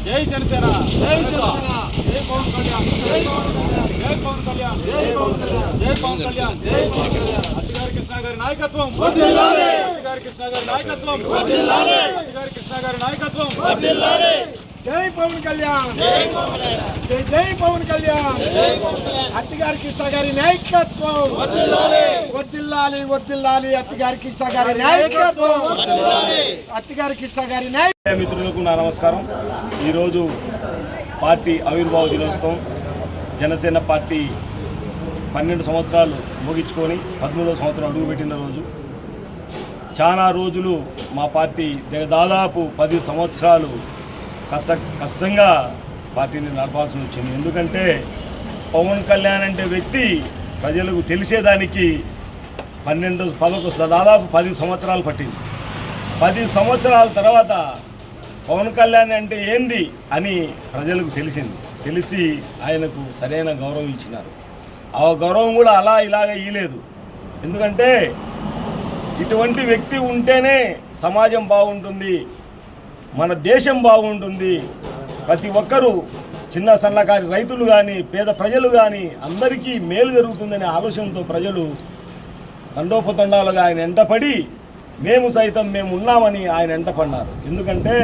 జై జనసేన, జై జనసేన, జై పవన్ కళ్యాణ్, జై పవన్ కళ్యాణ్, జై పవన్ కళ్యాణ్, జై పవన్ కళ్యాణ్, జై పవన్ కళ్యాణ్, జై పవన్ కళ్యాణ్. అతిగారి కృష్ణ గారి నాయకత్వం వర్ధిల్లాలి, అతిగారి కృష్ణ గారి నాయకత్వం వర్ధిల్లాలి, అతిగారి కృష్ణ గారి నాయకత్వం వర్ధిల్లాలి. జై పవన్ కళ్యాణ్, జై పవన్ కళ్యాణ్, జై జై పవన్ కళ్యాణ్, జై పవన్ కళ్యాణ్. అత్తిగారి కృష్ణ గారి నాయకత్వం వర్ధిల్లాలి, వర్ధిల్లాలి, వర్ధిల్లాలి. అత్తిగారి కృష్ణ గారి నాయకత్వం, వర్ధిల్లాలి. అత్తిగారి కృష్ణ గారి నాయకత్వం. మిత్రులకు నా నమస్కారం. ఈరోజు పార్టీ ఆవిర్భావ దినోత్సవం. జనసేన పార్టీ 12 సంవత్సరాలు ముగించుకొని 13వ సంవత్సరం అడుగుపెట్టిన రోజు. చాలా రోజులు మా పార్టీ దాదాపు 10 సంవత్సరాలు కష్టంగా పార్టీని నడపాల్సి వచ్చింది. ఎందుకంటే పవన్ కళ్యాణ్ అంటే వ్యక్తి ప్రజలకు తెలిసేదానికి దాదాపు 10 సంవత్సరాలు పట్టింది. 10 సంవత్సరాల తర్వాత పవన్ కళ్యాణ్ అంటే ఏంది అని ప్రజలకు తెలిసి ఆయనకు సరైన గౌరవం ఇచ్చినారు. ఆ గౌరవం కూడా అలా ఇలాగ ఇయ్యలేదు. ఎందుకంటే ఇటువంటి వ్యక్తి ఉంటేనే సమాజం బాగుంటుంది, మన దేశం బాగుంటుంది. ప్రతి ఒక్కరూ చిన్న సన్నకారు రైతులు కానీ పేద ప్రజలు కానీ అందరికీ మేలు జరుగుతుందనే ఆలోచనతో ప్రజలు తండోపతండాలుగా ఆయన ఎంటపడి మేము ఉన్నామని ఆయన ఎంటపడినారు. ఎందుకంటే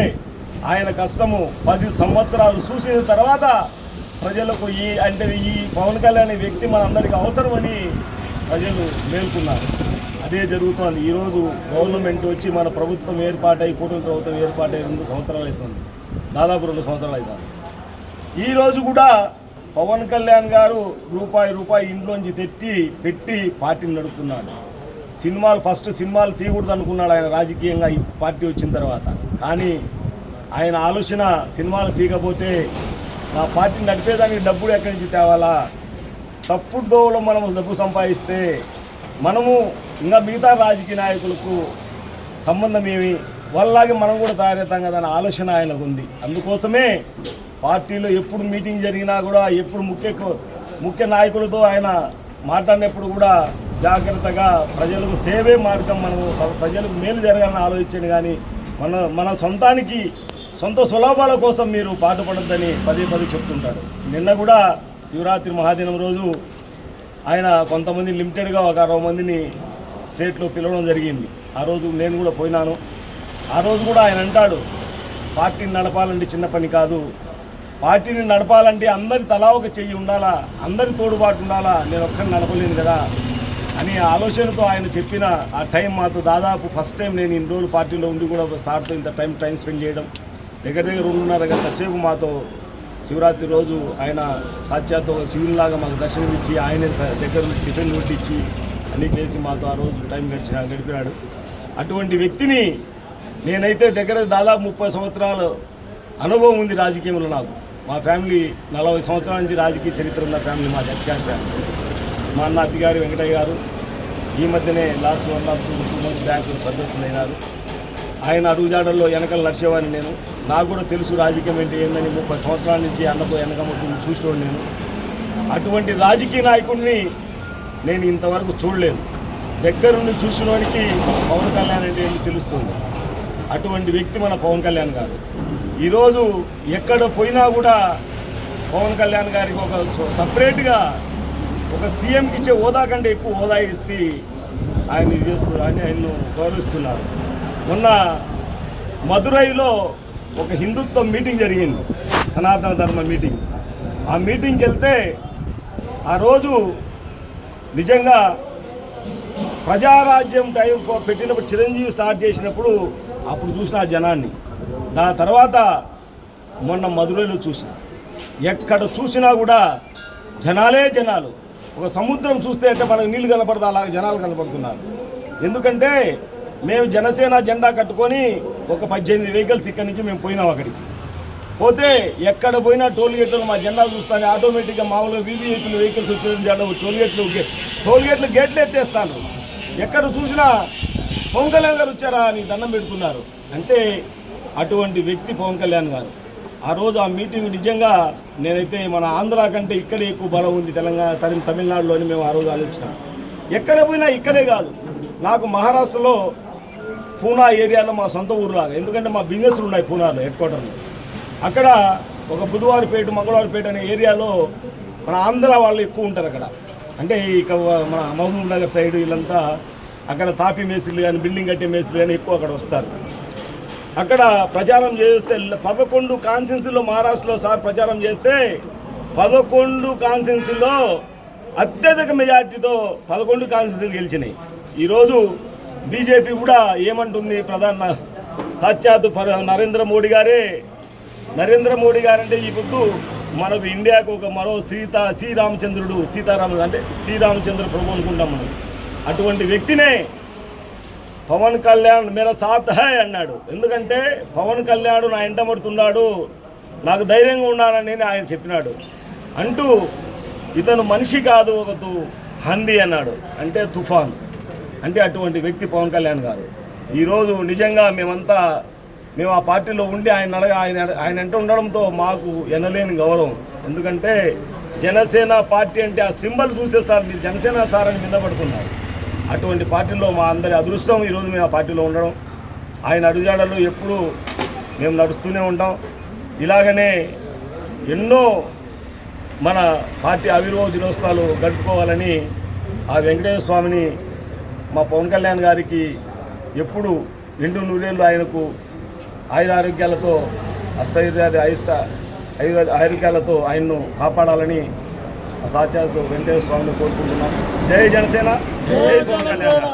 ఆయన కష్టము 10 సంవత్సరాలు చూసిన తర్వాత ప్రజలకు ఈ పవన్ కళ్యాణ్ వ్యక్తి మనందరికీ అవసరమని ప్రజలు మేల్కొన్నారు. అదే జరుగుతోంది. ఈరోజు గవర్నమెంట్ వచ్చి మన ప్రభుత్వం ఏర్పాటై కూటమి ప్రభుత్వం ఏర్పాటై 2 సంవత్సరాలు అవుతుంది, దాదాపు 2 సంవత్సరాలు అవుతుంది. ఈరోజు కూడా పవన్ కళ్యాణ్ గారు రూపాయి ఇంట్లోంచి పెట్టి పార్టీని నడుపుతున్నాడు. ఫస్ట్ సినిమాలు తీయకూడదు అనుకున్నాడు ఆయన రాజకీయంగా ఈ పార్టీ వచ్చిన తర్వాత. కానీ ఆయన ఆలోచన సినిమాలు తీయకపోతే నా పార్టీని నడిపేదానికి డబ్బులు ఎక్కడి నుంచి తేవాలా, తప్పుడు దోవలో మనము డబ్బు సంపాదిస్తే మనము ఇంకా మిగతా రాజకీయ నాయకులకు సంబంధం ఏమి, వాళ్ళలాగే మనం కూడా తయారవుతాం కదా అనే ఆలోచన ఆయనకు ఉంది. అందుకోసమే పార్టీలో ఎప్పుడు మీటింగ్ జరిగినా కూడా ఎప్పుడు ముఖ్య నాయకులతో ఆయన మాట్లాడినప్పుడు కూడా జాగ్రత్తగా ప్రజలకు సేవే మార్గం, మనము ప్రజలకు మేలు జరగాలని ఆలోచించండి. కానీ మన సొంత సులభాల కోసం మీరు పాటుపడద్దని పదే చెప్తుంటాడు. నిన్న కూడా శివరాత్రి మహాదినం రోజు ఆయన కొంతమంది లిమిటెడ్గా ఒక 60 మందిని స్టేట్లో పిలవడం జరిగింది. ఆ రోజు నేను కూడా పోయినాను. ఆ రోజు కూడా ఆయన అంటాడు, పార్టీని నడపాలంటే చిన్న పని కాదు, పార్టీని నడపాలంటే అందరి తలా ఒక చెయ్యి ఉండాలా, అందరి తోడుబాటు ఉండాలా, నేను ఒక్కరిని నడపలేను కదా అని ఆలోచనతో ఆయన చెప్పిన ఆ టైం మాతో దాదాపు ఫస్ట్ టైం నేను ఇన్ని రోజులు పార్టీలో ఉండి కూడా సార్తో ఇంత టైం స్పెండ్ చేయడం, దగ్గర 2.5 గంటల సేపు మాతో శివరాత్రి రోజు ఆయన సాధ్యాతో ఒక శివునిలాగా మాకు దర్శనం ఇచ్చి ఆయనే దగ్గర టిఫిన్ కొట్టించి అన్నీ చేసి మాతో ఆ రోజు టైం గడిపినాడు. అటువంటి వ్యక్తిని నేనైతే దగ్గర దాదాపు 30 సంవత్సరాల అనుభవం ఉంది రాజకీయంలో. నాకు మా ఫ్యామిలీ 40 సంవత్సరాల నుంచి రాజకీయ చరిత్ర ఉన్న ఫ్యామిలీ మా అత్తిగారి ఫ్యామిలీ. మా అన్న అత్తిగారు వెంకటయ్య గారు ఈ మధ్యనే లాస్ట్ 1.5-2 months బ్యాక్ స్వర్గస్థులైనారు. ఆయన అడుగుజాడల్లో వెనకలు నడిచేవాడిని నేను. నాకు కూడా తెలుసు రాజకీయం అంటే ఏందని. 30 సంవత్సరాల నుంచి అన్నతో వెనకమ్మని చూసేవాడు నేను. అటువంటి రాజకీయ నాయకుడిని నేను ఇంతవరకు చూడలేదు. దగ్గరుండి చూసినోడికి పవన్ కళ్యాణ్ అంటే ఏంటి తెలుస్తుంది. అటువంటి వ్యక్తి మన పవన్ కళ్యాణ్ గారు. ఈరోజు ఎక్కడ పోయినా కూడా పవన్ కళ్యాణ్ గారికి ఒక సపరేట్గా ఒక సీఎంకి ఇచ్చే హోదా కంటే ఎక్కువ హోదా ఇస్తే ఆయన ఇది చేస్తున్నారు అని ఆయన్ను గౌరవిస్తున్నారు. మొన్న మదురైలో ఒక హిందుత్వ మీటింగ్ జరిగింది, సనాతన ధర్మ మీటింగ్. ఆ మీటింగ్కి వెళ్తే ఆ రోజు నిజంగా ప్రజారాజ్యం టైం పెట్టినప్పుడు చిరంజీవి స్టార్ట్ చేసినప్పుడు అప్పుడు చూసిన ఆ జనాన్ని. దాని తర్వాత మొన్న మదురైలో చూసిన, ఎక్కడ చూసినా కూడా జనాలు. ఒక సముద్రం చూస్తే అంటే మనకు నీళ్ళు కనపడతా అలాగే జనాలు కనపడుతున్నారు. ఎందుకంటే మేము జనసేన జెండా కట్టుకొని ఒక 18 వెహికల్స్ ఇక్కడి నుంచి మేము పోయినాం. అక్కడికి పోతే ఎక్కడ పోయినా టోల్ గేట్లో మా జెండా చూస్తానే ఆటోమేటిక్గా మామూలుగా వీవీఐపీలు వెహికల్స్ వచ్చే టోల్ గేట్లు గేట్లు ఎత్తేస్తాను. ఎక్కడ చూసినా పవన్ కళ్యాణ్ గారు వచ్చారా అని దండం పెడుతున్నారు. అంటే అటువంటి వ్యక్తి పవన్ కళ్యాణ్ గారు. ఆ రోజు ఆ మీటింగ్ నిజంగా నేనైతే మన ఆంధ్ర కంటే ఇక్కడే ఎక్కువ బలం ఉంది తమిళనాడులో అని మేము ఆ రోజు ఆలోచించాం. ఎక్కడ పోయినా ఇక్కడే కాదు, నాకు మహారాష్ట్రలో పూనా ఏరియాలో మా సొంత ఊరులాగా, ఎందుకంటే మా బిజినెస్లు ఉన్నాయి పూనాలో హెడ్ క్వార్టర్లో. అక్కడ ఒక బుధవారిపేట మంగళవారిపేట అనే ఏరియాలో మన ఆంధ్ర వాళ్ళు ఎక్కువ ఉంటారు అక్కడ. అంటే ఇక మన మహబూబ్ నగర్ సైడ్ వీళ్ళంతా అక్కడ తాపి మేస్త్రులు కానీ బిల్డింగ్ కట్టే మేస్త్రులు కానీ ఎక్కువ అక్కడ వస్తారు. అక్కడ ప్రచారం చేస్తే 11 కాన్స్టిట్యున్సీలో మహారాష్ట్రలో సార్ ప్రచారం చేస్తే 11 కాన్స్టిట్యున్సీలో అత్యధిక మెజార్టీతో 11 కాన్స్టిట్యున్సీలు గెలిచినాయి. ఈరోజు బీజేపీ కూడా ఏమంటుంది, ప్రధాన సాక్షాత్ నరేంద్ర మోడీ గారంటే ఈ పొద్దు మనకు ఇండియాకు ఒక మరో సీతారాముడు అంటే శ్రీరామచంద్ర ప్రభు అనుకుంటాం మనం. అటువంటి వ్యక్తినే పవన్ కళ్యాణ్ మేరా సాత్ హై అన్నాడు. ఎందుకంటే పవన్ కళ్యాణ్ నా ఎంటమడుతున్నాడు, నాకు ధైర్యంగా ఉన్నానని ఆయన చెప్పినాడు. అంటూ ఇతను మనిషి కాదు, ఒక హంది అన్నాడు, అంటే తుఫాన్. అంటే అటువంటి వ్యక్తి పవన్ కళ్యాణ్ గారు. ఈరోజు నిజంగా మేము ఆ పార్టీలో ఉండి ఆయన అంటూ ఉండడంతో మాకు ఎనలేని గౌరవం. ఎందుకంటే జనసేన పార్టీ అంటే ఆ సింబల్ చూసేస్తారు, మీరు జనసేన సార్ అని వినబడుతున్నారు. అటువంటి పార్టీలో మా అందరి అదృష్టం ఈరోజు మేము ఆ పార్టీలో ఉండడం. ఆయన అడుగుజాడల్లో ఎప్పుడూ మేము నడుస్తూనే ఉంటాం. ఇలాగనే ఎన్నో మన పార్టీ ఆవిర్భావ దినోత్సవాలు గడుపుకోవాలని ఆ వెంకటేశ్వర స్వామిని మా పవన్ కళ్యాణ్ గారికి ఎప్పుడు 2 నూరేళ్ళు ఆయనకు ఆయురారోగ్యాలతో ఆయుర్వేదాలతో ఆయన్ను కాపాడాలని సాక్షాత్ వెంకటేశ్వర స్వామిని కోరుకుంటున్నాం. జై జనసేన, జై పవన్ కళ్యాణ్.